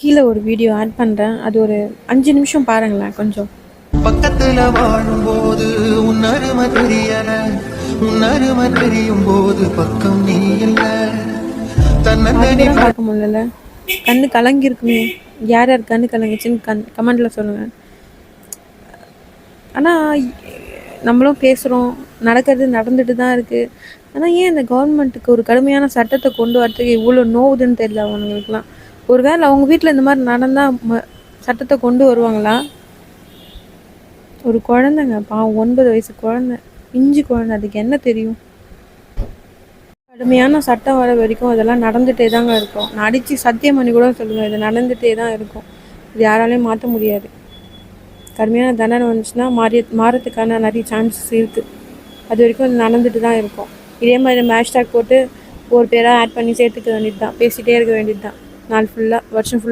கீழே ஒரு video add பண்ணுறேன். அது ஒரு 5 நிமிஷம் பாருங்களேன் கொஞ்சம். பக்கத்துல வாழும்போது உன்னருமை தெரியல, உன்னருமை தெரியும் போது பக்கம் நீ இல்ல. அது கூட பார்க்க முடியல. கண்ணு கலங்கி இருக்குமே. யார் யார் கண்ணு கலங்கிச்சுன்னு கமெண்ட்ல சொல்லுங்க. ஆனால் நம்மளும் பேசுகிறோம், நடக்கிறது நடந்துட்டு தான் இருக்குது. ஆனால் ஏன் இந்த கவர்மெண்ட்டுக்கு ஒரு கடுமையான சட்டத்தை கொண்டு வரதுக்கு இவ்வளோ நோவுதுன்னு தெரியல அவங்களுக்குலாம். ஒரு வேளை அவங்க வீட்டில் இந்த மாதிரி நடந்தால் சட்டத்தை கொண்டு வருவாங்களா? ஒரு குழந்தைங்க பாவம், 9 வயசு குழந்தை, பிஞ்சு குழந்தை, அதுக்கு என்ன தெரியும்? கடுமையான சட்டம் வர வரைக்கும் அதெல்லாம் நடந்துகிட்டே தாங்க இருக்கும். நான் அடித்து சத்தியம் பண்ணி கூட சொல்லுவேன், இது நடந்துகிட்டே தான் இருக்கும். இது யாராலையும் மாற்ற முடியாது. கடுமையான தண்டனை வந்துச்சுன்னா மாறத்துக்கான நிறைய சான்சஸ் இருக்குது. அது வரைக்கும் அது நடந்துட்டு தான் இருக்கும். இதே மாதிரி ஹேஷ்டேக் போட்டு ஒரு பேராக ஆட் பண்ணி சேர்த்துக்க வேண்டியது தான். பேசிகிட்டே இருக்க வேண்டியது தான் நாள் ஃபுல்லாக, வருஷம் ஃபுல்லாக.